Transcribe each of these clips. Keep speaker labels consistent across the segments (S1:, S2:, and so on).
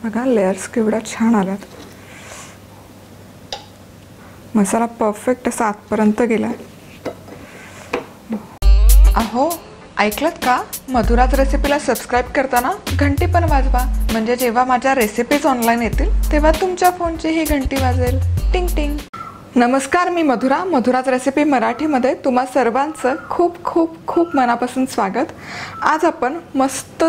S1: बघा लेयर्स केवढा छान आल्यात. मसाला परफेक्ट असा आतपर्यंत गेला. अहो ऐकलत का, मधुराज रेसिपीला सबस्क्राईब करताना घंटी पण वाजवा, म्हणजे जेव्हा माझ्या रेसिपीज ऑनलाईन येतील तेव्हा तुमच्या फोनची ही घंटी वाजेल. टिंग टिंग. नमस्कार, मी मधुरा. मधुराज रेसिपी मराठीमध्ये तुम्हा सर्वांचं खूप खूप खूप मनापासून स्वागत. आज आपण मस्त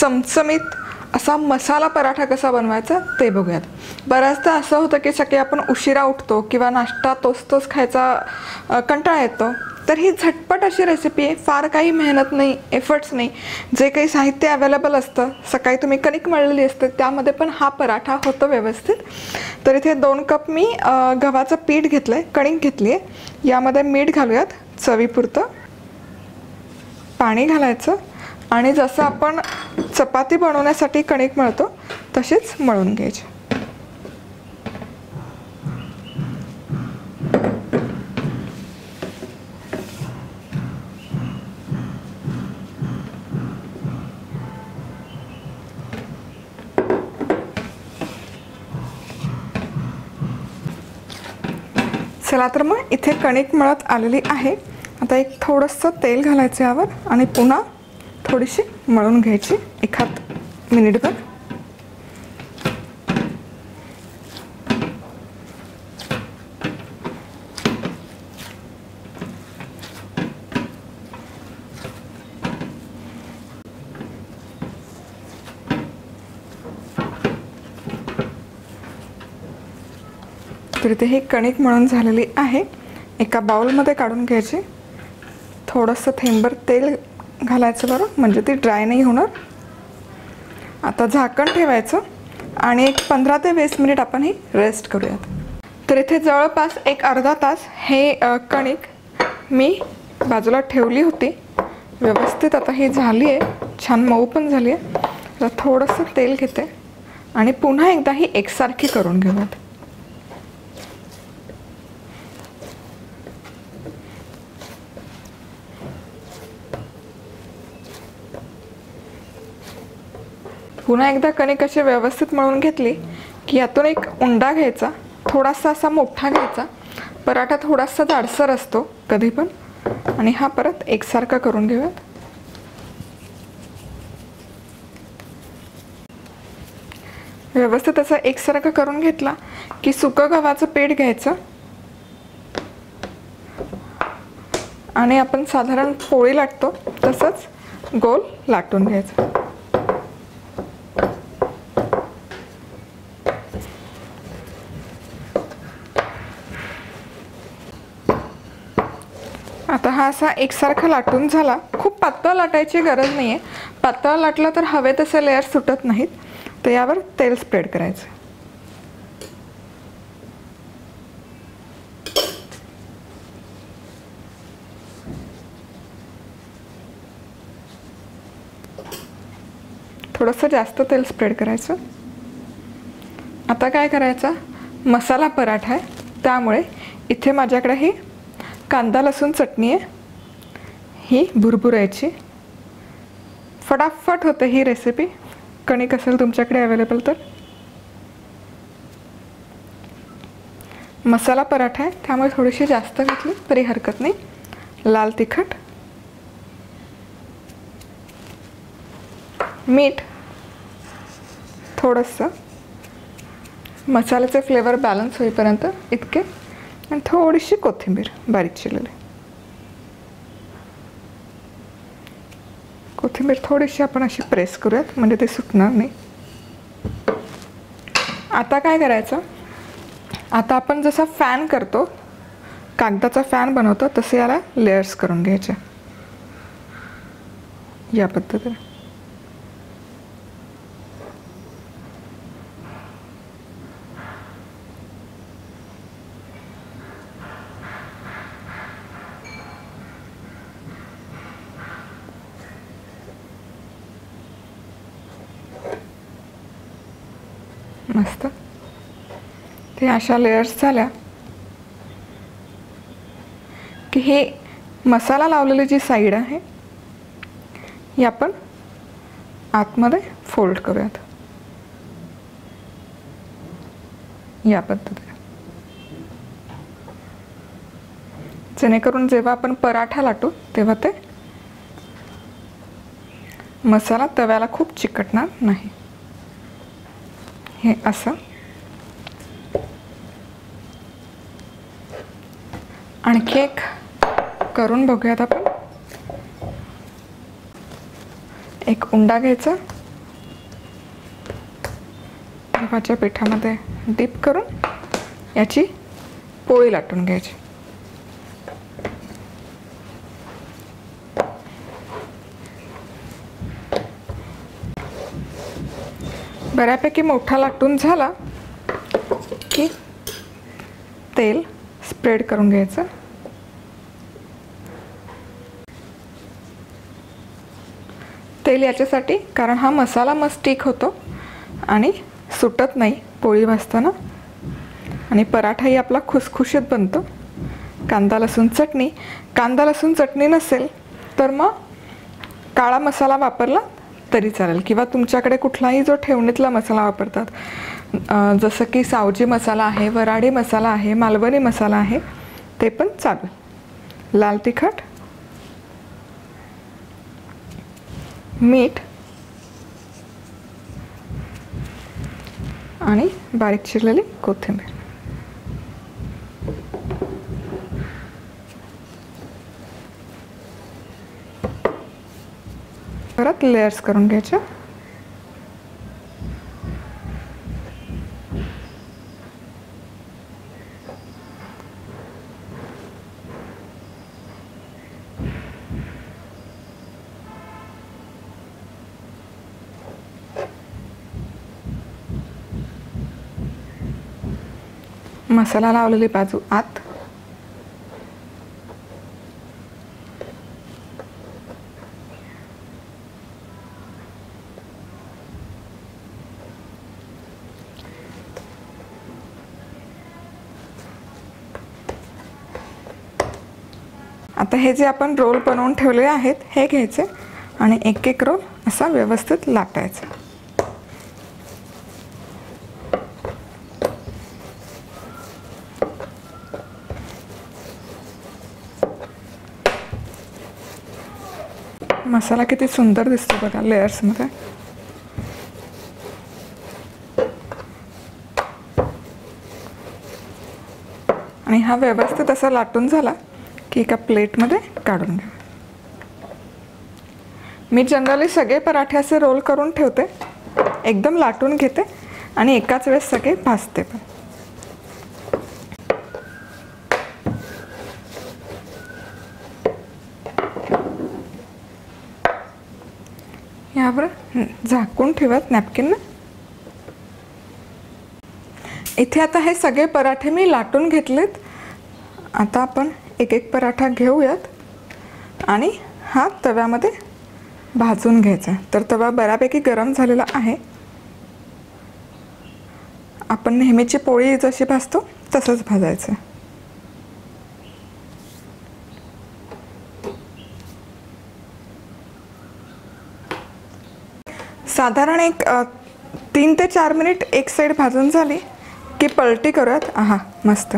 S1: चमचमीत असा मसाला पराठा कसा बनवायचा ते बघूयात. बऱ्याचदा असं होतं की सकाळी आपण उशिरा उठतो किंवा नाश्ता तोच खायचा कंटाळा येतो, तर ही झटपट अशी रेसिपी आहे. फार काही मेहनत नाही, एफर्ट्स नाही. जे काही साहित्य अवेलेबल असतं, सकाळी तुम्ही कणिक मळलेली असते त्यामध्ये पण हा पराठा होतो व्यवस्थित. तर इथे 2 कप मी गव्हाचं पीठ घेतलं आहे, कणिक घेतली आहे. यामध्ये मीठ घालूयात, चवीपुरतं पाणी घालायचं आणि जसं आपण चपाती बनवण्यासाठी कणिक मळतो तशीच मळून घ्यायची. चला तर मग इथे कणिक मळत आलेली आहे. आता एक थोडंसं तेल घालायचं यावर आणि पुन्हा थोडीशी मळून घ्यायची 1 मिनिटभर. तर इथे ही कणिक मळून झालेली आहे. एका बाउलमध्ये काढून घ्यायची. थोडंसं थेंबर तेल घालायचं बरं, म्हणजे ती ड्राय नाही होणार. आता झाकण ठेवायचं आणि एक 15 ते 20 मिनिट आपण ही रेस्ट करूयात. तर इथे जवळपास एक अर्धा तास हे कणिक मी बाजूला ठेवली होती. व्यवस्थित आता ही झाली आहे, छान मऊ पण झाली आहे. आता थोडंसं तेल घेते आणि पुन्हा एकदा ही एकसारखी करून घेऊयात. पुन्हा एकदा कणिक अशी व्यवस्थित मळून घेतली की यातून एक उंडा घ्यायचा, थोडासा असा मोठा घ्यायचा. पराठा थोडासा जाडसर असतो कधी पण, आणि हा परत एकसारखा करून घेऊयात. व्यवस्थित असा एकसारखा करून घेतला की सुकं गव्हाचं पीठ घ्यायचं आणि आपण साधारण पोळी लाटतो तसंच गोल लाटून घ्यायचं. आता हा असा एकसारखा लाटून झाला. खूप पातळ लाटायची गरज नाही आहे. पातळ लाटलं तर हवे तसे लेयर सुटत नाहीत. तर यावर तेल स्प्रेड करायचं. थोडंसं जास्त तेल स्प्रेड करायचं. आता काय करायचं, मसाला पराठा आहे त्यामुळे इथे माझ्याकडे ही कांदा लसूण चटणी आहे. ही भुरभुरायची. फटाफट होते ही रेसिपी. कणिक असेल तुमच्याकडे अवेलेबल तर. मसाला पराठा आहे त्यामुळे थोडीशी जास्त घातली तरी हरकत नाही. लाल तिखट, मीठ थोडंसं, मसाल्याचे फ्लेवर बॅलन्स होईपर्यंत इतके, आणि थोडीशी कोथिंबीर बारीक चिरलेली. कोथिंबीर थोडीशी आपण अशी प्रेस करूयात म्हणजे ते सुटणार नाही. आता काय करायचं, आता आपण जसा फॅन करतो, कागदाचा फॅन बनवतो, तसे याला लेयर्स करून घ्यायचे या पद्धतीने. मस्त. ते अशा लेयर्स झाल्या की हे मसाला लावलेली जी साईड आहे ही आपण आतमध्ये फोल्ड करूयात. या पद्धतीने, जेणेकरून जेव्हा आपण पराठा लाटू तेव्हा ते मसाला तव्याला खूप चिकटणार नाही. हे असं. आणखी एक करून बघूयात आपण. एक उंडा घ्यायचा, गव्हाच्या पिठामध्ये डीप करून याची पोळी लाटून घ्यायची. बऱ्यापैकी मोठा लाटून झाला की तेल स्प्रेड करून घ्यायचं. तेल याच्यासाठी कारण हा मसाला मस्त स्टिक होतो आणि सुटत नाही पोळी भाजताना, आणि पराठाही आपला खुसखुशीत बनतो. कांदा लसूण चटणी, कांदा लसूण चटणी नसेल तर मग काळा मसाला वापरला तरी चालेल, किंवा तुमच्याकडे कुठलाही जो ठेवणीतला मसाला वापरतात, जसं की सावजी मसाला आहे, वराडी मसाला आहे, मालवणी मसाला आहे, ते पण चालेल. लाल तिखट, मीठ आणि बारीक चिरलेली कोथिंबीर. परत लेयर्स करून घ्यायचे. मसाला लावलेली बाजू आत, आता हे जे आपण रोल बनवून ठेवले आहेत हे घ्यायचे आणि एक एक रोल असा व्यवस्थित लाटायचा. मसाला किती सुंदर दिसतो बघा लेयर्स मध्ये. आणि हा व्यवस्थित असा लाटून झाला की एका प्लेटमध्ये काढून घ्या. मी जनरली सगळे पराठे असे रोल करून ठेवते, एकदम लाटून घेते आणि एकाच वेळेस सगळे भाजते पण. यावर झाकून ठेवत नॅपकिन. इथे आता हे सगळे पराठे मी लाटून घेतलेत. आता आपण एक एक पराठा घेऊयात आणि हा तव्यामध्ये भाजून घ्यायचा. तर तवा बऱ्यापैकी गरम झालेला आहे. आपण नेहमीची पोळी जशी भाजतो तसंच भाजायचं. साधारण एक 3 ते 4 मिनिट एक साईड भाजून झाली की पलटी करूयात. आहा मस्त.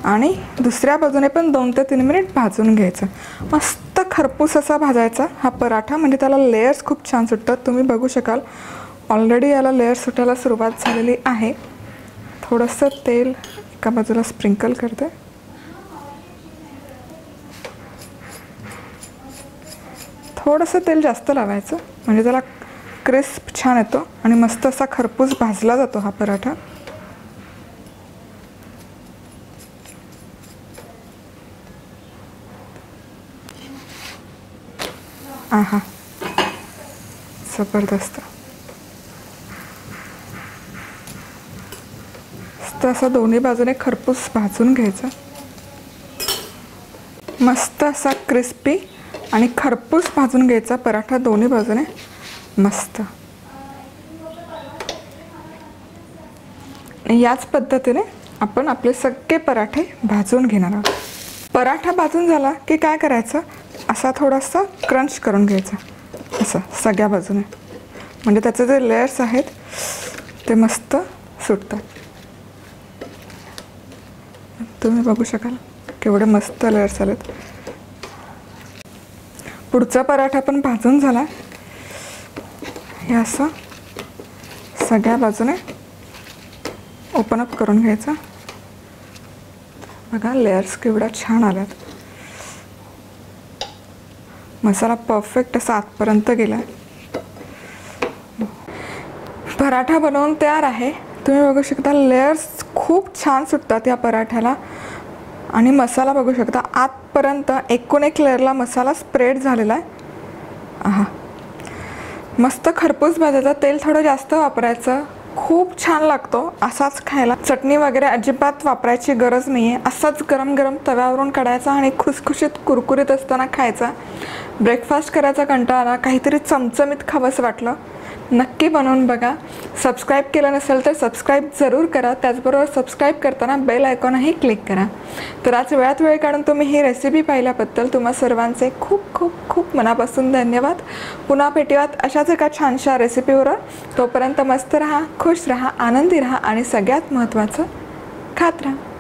S1: आणि दुसऱ्या बाजूने पण 2 ते 3 मिनिट भाजून घ्यायचं. मस्त खरपूस असा भाजायचा हा पराठा, म्हणजे त्याला लेयर्स खूप छान सुटतात. तुम्ही बघू शकाल ऑलरेडी याला लेयर्स सुटायला सुरुवात झालेली आहे. थोडंसं तेल एका बाजूला स्प्रिंकल करते. थोडंसं तेल जास्त लावायचं म्हणजे त्याला क्रिस्प छान येतो आणि मस्त असा खरपूस भाजला जातो हा पराठा. आहा जबरदस्त. मस्त असा दोन्ही बाजूने खरपूस भाजून घ्यायचा. मस्त असा क्रिस्पी आणि खरपूस भाजून घ्यायचा पराठा दोन्ही बाजूने. मस्त. याच पद्धतीने आपण आपले सगळे पराठे भाजून घेणार आहोत. पराठा भाजून झाला की काय करायचं, असा थोडासा क्रंच करून घ्यायचा असं सगळ्या बाजूने, म्हणजे त्याचे जे लेयर्स आहेत ते मस्त सुटतात. तुम्ही बघू शकाल केवढे मस्त लेयर्स आलेत. पुढचा पराठा पण भाजून झाला. हे असं सगळ्या बाजूने ओपन अप करून घ्यायचं. बघा लेयर्स केवढा छान आल्यात. मसाला परफेक्ट असा आतपर्यंत गेला. पराठा बनवून तयार आहे. तुम्ही बघू शकता लेयर्स खूप छान सुटतात या पराठ्याला. आणि मसाला बघू शकता आतपर्यंत एकूण एक लेयरला मसाला स्प्रेड झालेला आहे. आहा, मस्त खरपूस भाजायचा. तेल थोडं जास्त वापरायचं. खूप छान लागतो असाच खायला. चटणी वगैरे अजिबात वापरायची गरज नाही आहे. असाच गरम गरम तव्यावरून काढायचा आणि खुसखुशीत कुरकुरीत असताना खायचा. ब्रेकफास्ट करायचा कंटाळा आला, काहीतरी चमचमीत खावंसं वाटलं, नक्की बनवून बघा. सबस्क्राईब केलं नसेल तर सबस्क्राईब जरूर करा. त्याचबरोबर सबस्क्राईब करताना बेल आयकॉनही क्लिक करा. तर आज वेळात वेळ काढून तुम्ही ही रेसिपी पाहिल्याबद्दल तुम्हा सर्वांचे खूप खूप खूप मनापासून धन्यवाद. पुन्हा भेटूयात अशाच एका छानशा रेसिपीवर. तोपर्यंत मस्त राहा, खुश राहा, आनंदी राहा आणि सगळ्यात महत्त्वाचं खात राहा.